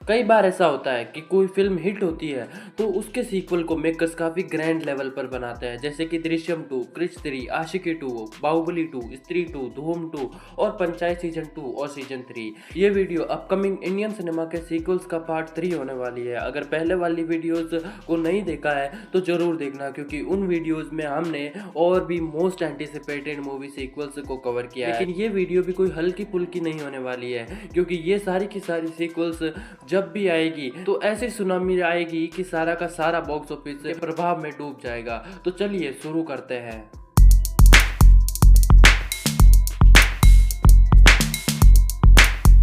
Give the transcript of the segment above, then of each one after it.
कई बार ऐसा होता है कि कोई फिल्म हिट होती है तो उसके सीक्वल को मेकर्स काफ़ी ग्रैंड लेवल पर बनाते हैं, जैसे कि दृश्यम 2, क्रिश 3, आशिकी 2, बाहुबली 2, स्त्री 2, धूम 2 और पंचायत सीजन 2 और सीजन 3। ये वीडियो अपकमिंग इंडियन सिनेमा के सीक्वल्स का पार्ट 3 होने वाली है। अगर पहले वाली वीडियोस को नहीं देखा है तो जरूर देखना, क्योंकि उन वीडियोस में हमने और भी मोस्ट एंटिसिपेटेड मूवी सीक्वल्स को कवर किया है। लेकिन ये वीडियो भी कोई हल्की फुल्की नहीं होने वाली है, क्योंकि ये सारी की सारी सीक्वल्स जब भी आएगी तो ऐसी सुनामी आएगी कि सारा का सारा बॉक्स ऑफिस के प्रभाव में डूब जाएगा। तो चलिए शुरू करते हैं।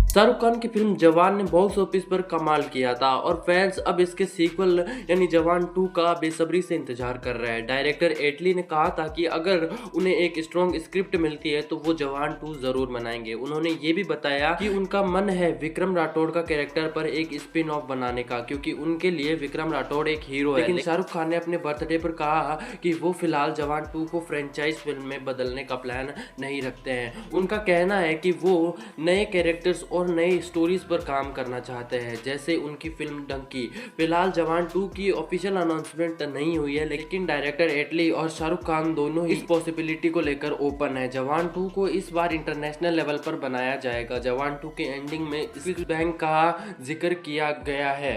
शाहरुख खान की फिल्म जवान ने बॉक्स ऑफिस पर कमाल किया था और फैंस अब इसके सीक्वल यानी जवान 2 का बेसब्री से इंतजार कर रहे हैं। डायरेक्टर एटली ने कहा था कि अगर उन्हें एक स्ट्रॉन्ग स्क्रिप्ट मिलती है तो वो जवान 2 जरूर बनाएंगे। उन्होंने ये भी बताया कि उनका मन है विक्रम राठौड़ का कैरेक्टर पर एक स्पिन ऑफ बनाने का, क्योंकि उनके लिए विक्रम राठौड़ एक हीरो है। लेकिन शाहरुख खान ने अपने बर्थडे पर कहा कि वो फिलहाल जवान 2 को फ्रेंचाइज फिल्म में बदलने का प्लान नहीं रखते हैं। उनका कहना है कि वो नए कैरेक्टर्स और नई स्टोरीज पर काम करना चाहते हैं, जैसे उनकी फिल्म डंकी। फिलहाल जवान 2 की ऑफिशियल अनाउंसमेंट नहीं हुई है, लेकिन डायरेक्टर एटली और शाहरुख खान दोनों ही इस पॉसिबिलिटी को लेकर ओपन है। जवान 2 को इस बार इंटरनेशनल लेवल पर बनाया जाएगा। जवान 2 के एंडिंग में स्विस बैंक का जिक्र किया गया है,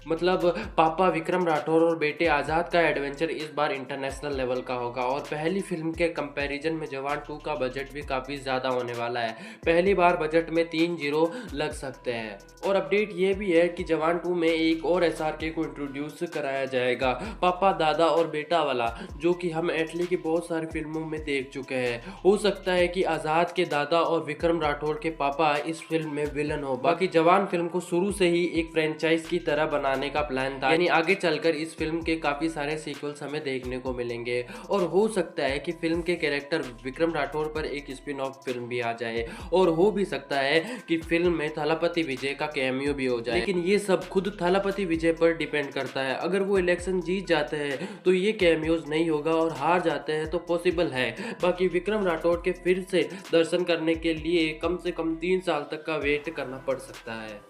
मतलब पापा विक्रम राठौर और बेटे आज़ाद का एडवेंचर इस बार इंटरनेशनल लेवल का होगा। और पहली फिल्म के कंपैरिजन में जवान 2 का बजट भी काफ़ी ज़्यादा होने वाला है। पहली बार बजट में 3 जीरो लग सकते हैं। और अपडेट ये भी है कि जवान 2 में एक और SRK को इंट्रोड्यूस कराया जाएगा, पापा दादा और बेटा वाला, जो कि हम एटली की बहुत सारी फिल्मों में देख चुके हैं। हो सकता है कि आज़ाद के दादा और विक्रम राठौर के पापा इस फिल्म में विलन हो। बाकी जवान फिल्म को शुरू से ही एक फ्रेंचाइज की तरह बनाने का प्लान था, यानी आगे चलकर इस फिल्म के काफी सारे सीक्वल्स हमें देखने को मिलेंगे। और हो सकता है कि फिल्म के कैरेक्टर विक्रम राठौर पर एक स्पिन ऑफ फिल्म भी आ जाए, और हो भी सकता है कि फिल्म में थलापति विजय का कैमियो भी हो जाए। लेकिन ये सब खुद थलापति विजय पर डिपेंड करता है। अगर वो इलेक्शन जीत जाते हैं तो ये कैमियोज नहीं होगा, और हार जाते हैं तो पॉसिबल है। बाकी विक्रम राठौर के फिर से दर्शन करने के लिए कम से कम 3 साल तक का वेट करना पड़ सकता है।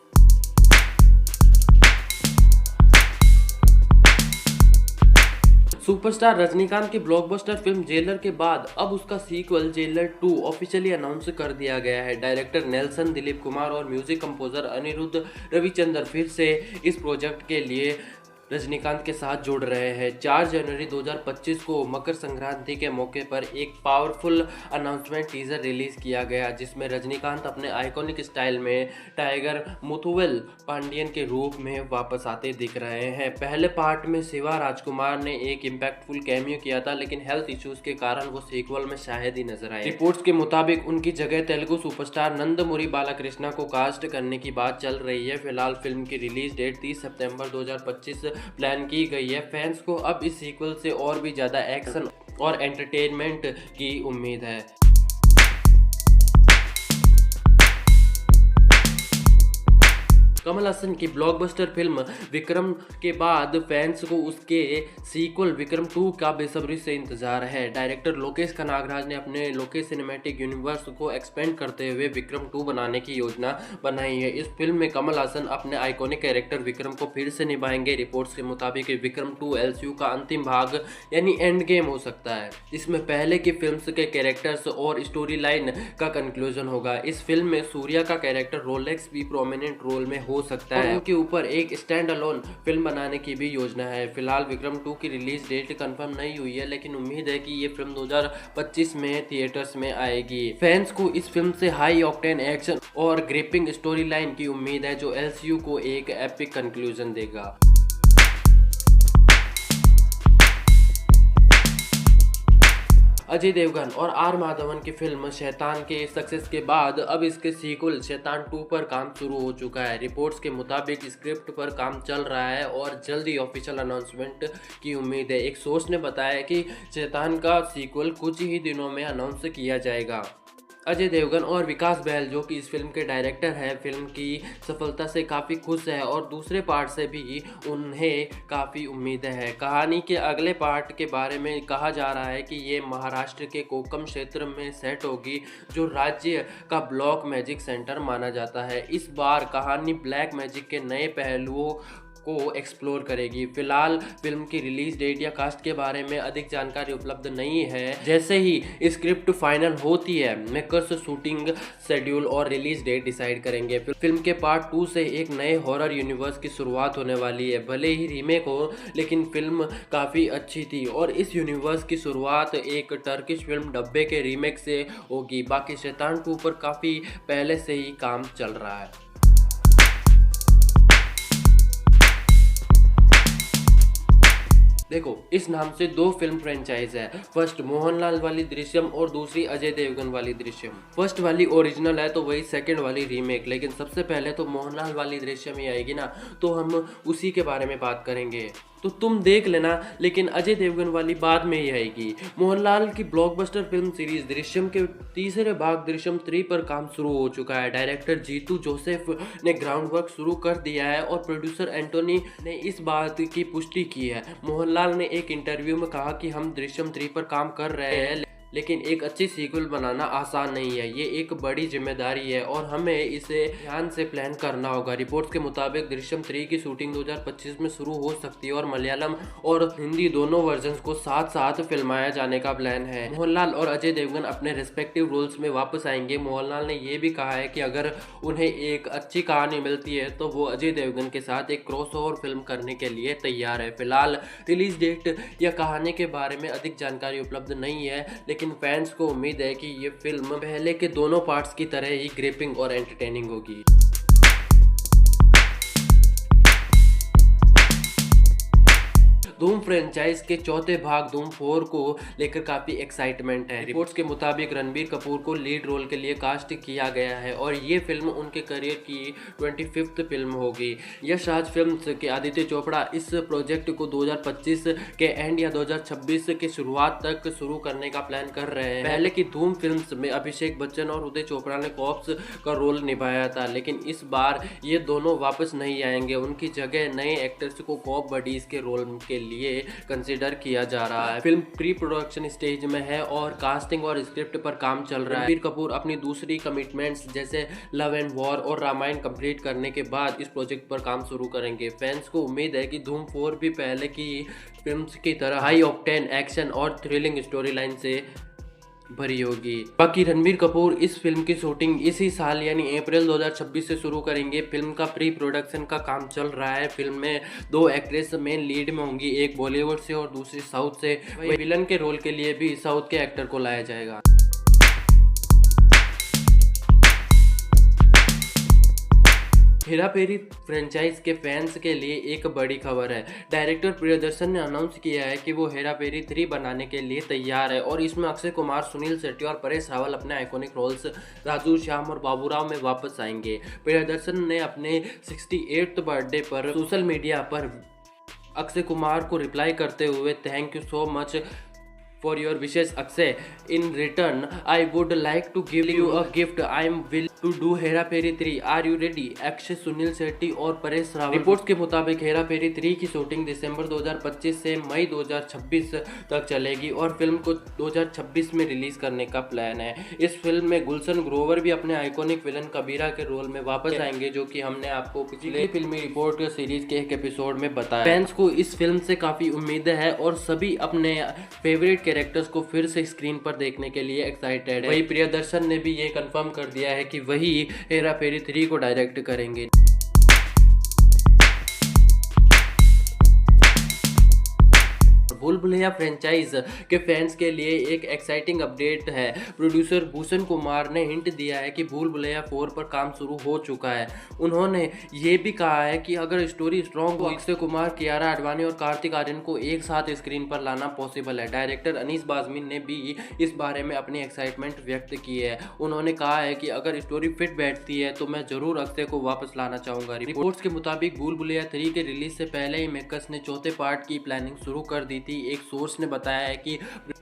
सुपरस्टार रजनीकांत की ब्लॉकबस्टर फिल्म जेलर के बाद अब उसका सीक्वल जेलर 2 ऑफिशियली अनाउंस कर दिया गया है। डायरेक्टर नेल्सन दिलीप कुमार और म्यूजिक कंपोजर अनिरुद्ध रविचंद्र फिर से इस प्रोजेक्ट के लिए रजनीकांत के साथ जुड़ रहे हैं। 4 जनवरी 2025 को मकर संक्रांति के मौके पर एक पावरफुल अनाउंसमेंट टीजर रिलीज किया गया, जिसमें रजनीकांत अपने आइकॉनिक स्टाइल में टाइगर मुथुवेल पांडियन के रूप में वापस आते दिख रहे हैं। पहले पार्ट में शिवा राजकुमार ने एक इम्पैक्टफुल कैमियो किया था, लेकिन हेल्थ इश्यूज के कारण वो सीक्वल में शायद ही नजर आए। रिपोर्ट्स के मुताबिक उनकी जगह तेलुगु सुपरस्टार नंदमुरी बालाकृष्णा को कास्ट करने की बात चल रही है। फिलहाल फिल्म की रिलीज डेट 30 सितंबर 2025 प्लान की गई है। फैंस को अब इस सीक्वल से और भी ज्यादा एक्शन और एंटरटेनमेंट की उम्मीद है। कमल हसन की ब्लॉकबस्टर फिल्म विक्रम के बाद फैंस को उसके सीक्वल विक्रम 2 का बेसब्री से इंतजार है। डायरेक्टर लोकेश कनागराज ने अपने लोकेश सिनेमैटिक यूनिवर्स को एक्सपेंड करते हुए विक्रम 2 बनाने की योजना बनाई है। इस फिल्म में कमल हसन अपने आइकॉनिक कैरेक्टर विक्रम को फिर से निभाएंगे। रिपोर्ट्स के मुताबिक विक्रम 2 LCU का अंतिम भाग यानी एंड गेम हो सकता है। इसमें पहले की फिल्म्स के कैरेक्टर्स और स्टोरी लाइन का कंक्लूजन होगा। इस फिल्म में सूर्या का कैरेक्टर रोलेक्स भी प्रोमिनेंट रोल में हो सकता है। उनके ऊपर एक स्टैंड अलोन फिल्म बनाने की भी योजना है। फिलहाल विक्रम 2 की रिलीज डेट कंफर्म नहीं हुई है, लेकिन उम्मीद है कि ये फिल्म 2025 में थिएटर्स में आएगी। फैंस को इस फिल्म से हाई ऑक्टेन एक्शन और ग्रिपिंग स्टोरी लाइन की उम्मीद है, जो LCU को एक एपिक कंक्लूजन देगा। अजय देवगन और आर माधवन की फिल्म शैतान के सक्सेस के बाद अब इसके सीक्वल शैतान 2 पर काम शुरू हो चुका है। रिपोर्ट्स के मुताबिक स्क्रिप्ट पर काम चल रहा है और जल्द ही ऑफिशियल अनाउंसमेंट की उम्मीद है। एक सोर्स ने बताया कि शैतान का सीक्वल कुछ ही दिनों में अनाउंस किया जाएगा। अजय देवगन और विकास बहल जो कि इस फिल्म के डायरेक्टर हैं, फिल्म की सफलता से काफ़ी खुश है और दूसरे पार्ट से भी उन्हें काफ़ी उम्मीदें हैं। कहानी के अगले पार्ट के बारे में कहा जा रहा है कि ये महाराष्ट्र के कोकम क्षेत्र में सेट होगी, जो राज्य का ब्लॉक मैजिक सेंटर माना जाता है। इस बार कहानी ब्लैक मैजिक के नए पहलुओं को एक्सप्लोर करेगी। फिलहाल फिल्म की रिलीज डेट या कास्ट के बारे में अधिक जानकारी उपलब्ध नहीं है। जैसे ही स्क्रिप्ट फाइनल होती है, मेकर्स शूटिंग शेड्यूल और रिलीज डेट डिसाइड करेंगे। फिल्म के पार्ट 2 से एक नए हॉरर यूनिवर्स की शुरुआत होने वाली है। भले ही रीमेक हो, लेकिन फिल्म काफ़ी अच्छी थी और इस यूनिवर्स की शुरुआत एक टर्किश फिल्म डब्बे के रीमेक से होगी। बाकी शैतान 2 पर काफ़ी पहले से ही काम चल रहा है। देखो, इस नाम से 2 फिल्म फ्रेंचाइज है। फर्स्ट मोहनलाल वाली दृश्यम और दूसरी अजय देवगन वाली दृश्यम। फर्स्ट वाली ओरिजिनल है तो वही सेकंड वाली रीमेक, लेकिन सबसे पहले तो मोहनलाल वाली दृश्यम ही आएगी ना, तो हम उसी के बारे में बात करेंगे। तो तुम देख लेना, लेकिन अजय देवगन वाली बाद में ही आएगी। मोहनलाल की ब्लॉकबस्टर फिल्म सीरीज दृश्यम के तीसरे भाग दृश्यम 3 पर काम शुरू हो चुका है। डायरेक्टर जीतू जोसेफ ने ग्राउंड वर्क शुरू कर दिया है और प्रोड्यूसर एंटोनी ने इस बात की पुष्टि की है। मोहनलाल ने एक इंटरव्यू में कहा कि हम दृश्यम 3 पर काम कर रहे हैं, लेकिन एक अच्छी सीक्वल बनाना आसान नहीं है। ये एक बड़ी जिम्मेदारी है और हमें इसे ध्यान से प्लान करना होगा। रिपोर्ट्स के मुताबिक दृश्यम 3 की शूटिंग 2025 में शुरू हो सकती है और मलयालम और हिंदी दोनों वर्जन्स को साथ साथ फिल्माया जाने का प्लान है। मोहनलाल और अजय देवगन अपने रेस्पेक्टिव रोल्स में वापस आएंगे। मोहनलाल ने यह भी कहा है कि अगर उन्हें एक अच्छी कहानी मिलती है तो वो अजय देवगन के साथ एक क्रॉसओवर फिल्म करने के लिए तैयार है। फिलहाल रिलीज डेट या कहानी के बारे में अधिक जानकारी उपलब्ध नहीं है, लेकिन फैंस को उम्मीद है कि ये फिल्म पहले के दोनों पार्ट्स की तरह ही ग्रिपिंग और एंटरटेनिंग होगी। धूम फ्रेंचाइज के चौथे भाग धूम 4 को लेकर काफी एक्साइटमेंट है। रिपोर्ट्स के मुताबिक रणबीर कपूर को लीड रोल के लिए कास्ट किया गया है और ये फिल्म उनके करियर की 25th फिल्म होगी। यश राज फिल्म्स के आदित्य चोपड़ा इस प्रोजेक्ट को 2025 के एंड या 2026 के शुरुआत तक शुरू करने का प्लान कर रहे हैं। पहले की धूम फिल्म्स में अभिषेक बच्चन और उदय चोपड़ा ने कॉप्स का रोल निभाया था, लेकिन इस बार ये दोनों वापस नहीं आएंगे। उनकी जगह नए एक्टर्स को कॉप बडीज के रोल के लिए कंसीडर किया जा रहा है। फिल्म प्री प्रोडक्शन स्टेज में है और कास्टिंग और स्क्रिप्ट पर काम चल रहा है। रणबीर कपूर अपनी दूसरी कमिटमेंट्स जैसे लव एंड वॉर और रामायण कंप्लीट करने के बाद इस प्रोजेक्ट पर काम शुरू करेंगे। फैंस को उम्मीद है कि धूम 4 भी पहले की फिल्म्स की तरह हाई ऑक्टेन एक्शन और थ्रिलिंग स्टोरी लाइन से भरी होगी। बाकी रणबीर कपूर इस फिल्म की शूटिंग इसी साल यानी अप्रैल 2026 से शुरू करेंगे। फिल्म का प्री प्रोडक्शन का काम चल रहा है। फिल्म में 2 एक्ट्रेस मेन लीड में होंगी, एक बॉलीवुड से और दूसरी साउथ से। वही विलन के रोल के लिए भी साउथ के एक्टर को लाया जाएगा। हेरा फेरी फ्रेंचाइज के फैंस के लिए एक बड़ी खबर है। डायरेक्टर प्रियदर्शन ने अनाउंस किया है कि वो हेरा फेरी 3 बनाने के लिए तैयार है और इसमें अक्षय कुमार, सुनील शेट्टी और परेश रावल अपने आइकॉनिक रोल्स राजू श्याम और बाबूराव में वापस आएंगे। प्रियदर्शन ने अपने 68th बर्थडे पर सोशल मीडिया पर अक्षय कुमार को रिप्लाई करते हुए thank you so much for your wishes Akshay, in return I would like to give you a gift, I am willing to do Hera Pheri 3, are you ready? Akshay, Suniel Shetty और Paresh Rawal. Reports के मुताबिक हेरा फेरी 3 की shooting दिसंबर 2025 से मई 2026 तक चलेगी और फिल्म को 2026 में रिलीज करने का प्लान है। इस फिल्म में गुलशन ग्रोवर भी अपने आइकॉनिक विलन कबीरा के रोल में वापस आएंगे, जो कि हमने आपको पिछले फिल्मी रिपोर्ट सीरीज के एक एपिसोड में बताया। फैंस को इस फिल्म से काफी उम्मीदें हैं और सभी अपने फेवरेट कैरेक्टर्स को फिर से स्क्रीन पर देखने के लिए एक्साइटेड है। वही प्रियदर्शन ने भी ये कंफर्म कर दिया है कि वही हेरा फेरी 3 को डायरेक्ट करेंगे। भूल भुलैया फ्रेंचाइज के फैंस के लिए एक एक्साइटिंग अपडेट है। प्रोड्यूसर भूषण कुमार ने हिंट दिया है कि भूल भुलैया 4 पर काम शुरू हो चुका है। उन्होंने ये भी कहा है कि अगर स्टोरी स्ट्रॉन्ग हो, अक्षय कुमार, कियारा आडवाणी और कार्तिक आर्यन को एक साथ स्क्रीन पर लाना पॉसिबल है। डायरेक्टर अनीस बाज़मी ने भी इस बारे में अपनी एक्साइटमेंट व्यक्त की है। उन्होंने कहा है कि अगर स्टोरी फिट बैठती है तो मैं जरूर अक्षय को वापस लाना चाहूंगा। रिपोर्ट्स के मुताबिक भूल भुलैया 3 के रिलीज से पहले ही मेकर्स ने चौथे पार्ट की प्लानिंग शुरू कर दी थी। एक सोर्स ने बताया है कि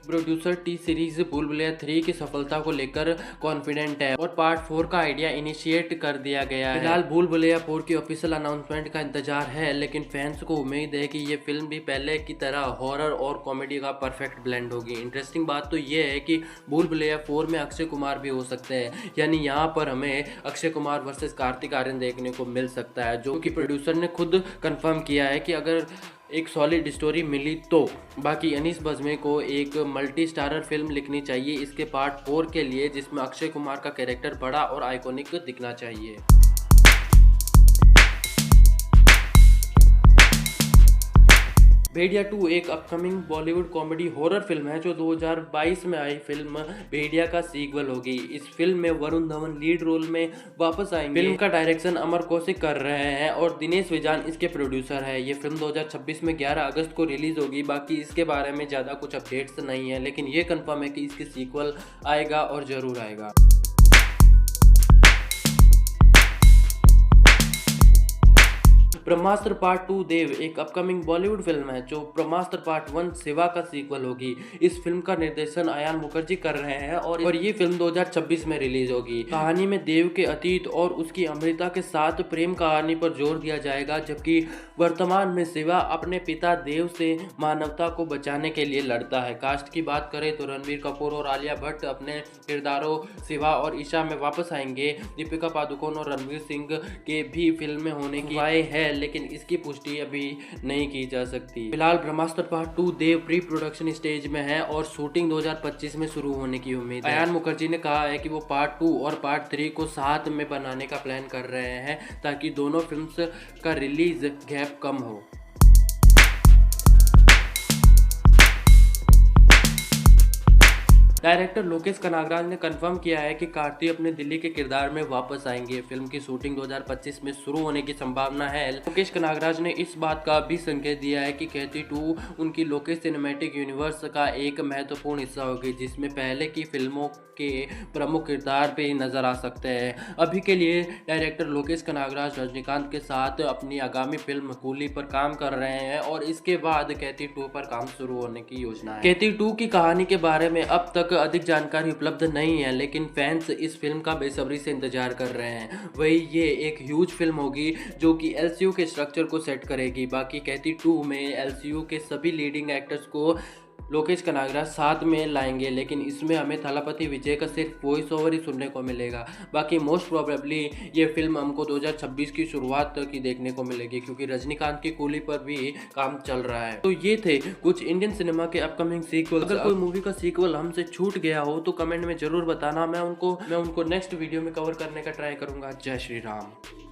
प्रोड्यूसर टी सीरीज भूल भुलैया 3 की सफलता को लेकर कॉन्फिडेंट है और पार्ट 4 का आइडिया इनिशिएट कर दिया गया है। फिलहाल भूल भुलैया 4 की ऑफिशियल अनाउंसमेंट का इंतजार है, लेकिन फैंस को उम्मीद है कि ये फिल्म भी पहले की तरह हॉरर और कॉमेडी का परफेक्ट ब्लेंड होगी। इंटरेस्टिंग बात तो ये है कि भूल भुलैया 4 में अक्षय कुमार भी हो सकते हैं, यानी यहाँ पर हमें अक्षय कुमार वर्सेस कार्तिक आर्यन देखने को मिल सकता है, जो कि प्रोड्यूसर ने खुद कंफर्म किया है कि अगर एक सॉलिड स्टोरी मिली तो। बाकी अनीस बज़्मी को एक मल्टी स्टारर फिल्म लिखनी चाहिए इसके पार्ट 4 के लिए, जिसमें अक्षय कुमार का कैरेक्टर बड़ा और आइकॉनिक दिखना चाहिए। भेड़िया 2 एक upcoming Bollywood comedy horror film है जो 2022 में आई फिल्म भेड़िया का सीक्वल होगी। इस फिल्म में वरुण धवन लीड रोल में वापस आएंगे। फिल्म का डायरेक्शन अमर कौशिक कर रहे हैं और दिनेश विजान इसके प्रोड्यूसर है। ये फिल्म 2026 में 11 अगस्त को रिलीज होगी। बाकी इसके बारे में ज़्यादा कुछ अपडेट्स नहीं है, लेकिन ये कंफर्म है कि इसकी सीक्वल आएगा और ज़रूर आएगा। ब्रह्मास्त्र पार्ट 2 देव एक अपकमिंग बॉलीवुड फिल्म है जो ब्रह्मास्त्र पार्ट 1 शिवा का सीक्वल होगी। इस फिल्म का निर्देशन अयान मुखर्जी कर रहे हैं और ये फिल्म 2026 में रिलीज होगी। कहानी में देव के अतीत और उसकी अमृता के साथ प्रेम कहानी पर जोर दिया जाएगा, जबकि वर्तमान में शिवा अपने पिता देव से मानवता को बचाने के लिए लड़ता है। कास्ट की बात करें तो रणबीर कपूर और आलिया भट्ट अपने किरदारों शिवा और ईशा में वापस आएंगे। दीपिका पादुकोण और रणवीर सिंह के भी फिल्म में होने की आए है, लेकिन इसकी पुष्टि अभी नहीं की जा सकती। फिलहाल ब्रह्मास्त्र पार्ट 2 देव प्री प्रोडक्शन स्टेज में है और शूटिंग 2025 में शुरू होने की उम्मीद है। अयान मुखर्जी ने कहा है कि वो पार्ट 2 और पार्ट 3 को साथ में बनाने का प्लान कर रहे हैं ताकि दोनों फिल्म्स का रिलीज गैप कम हो। डायरेक्टर लोकेश कनागराज ने कंफर्म किया है कि कार्तिक अपने दिल्ली के किरदार में वापस आएंगे। फिल्म की शूटिंग 2025 में शुरू होने की संभावना है। लोकेश कनागराज ने इस बात का भी संकेत दिया है कि कैथी 2 उनकी लोकेश सिनेमैटिक यूनिवर्स का एक महत्वपूर्ण हिस्सा होगी, जिसमें पहले की फिल्मों के प्रमुख किरदार भी नजर आ सकते हैं। अभी के लिए डायरेक्टर लोकेश कनागराज रजनीकांत के साथ अपनी आगामी फिल्म कूली पर काम कर रहे हैं और इसके बाद कैथी 2 पर काम शुरू होने की योजना है। कैथी 2 की कहानी के बारे में अब तक अधिक जानकारी उपलब्ध नहीं है, लेकिन फैंस इस फिल्म का बेसब्री से इंतजार कर रहे हैं। वही ये एक ह्यूज फिल्म होगी जो कि एलसीयू के स्ट्रक्चर को सेट करेगी। बाकी कैथी 2 में एलसीयू के सभी लीडिंग एक्टर्स को लोकेश कनागराज साथ में लाएंगे, लेकिन इसमें हमें थलापति विजय का सिर्फ वॉइस ओवर ही सुनने को मिलेगा। बाकी मोस्ट प्रोबेबली ये फिल्म हमको 2026 की शुरुआत की देखने को मिलेगी, क्योंकि रजनीकांत की कूली पर भी काम चल रहा है। तो ये थे कुछ इंडियन सिनेमा के अपकमिंग सीक्वल। अगर कोई मूवी का सीक्वल हमसे छूट गया हो तो कमेंट में जरूर बताना। मैं उनको नेक्स्ट वीडियो में कवर करने का ट्राई करूंगा। जय श्री राम।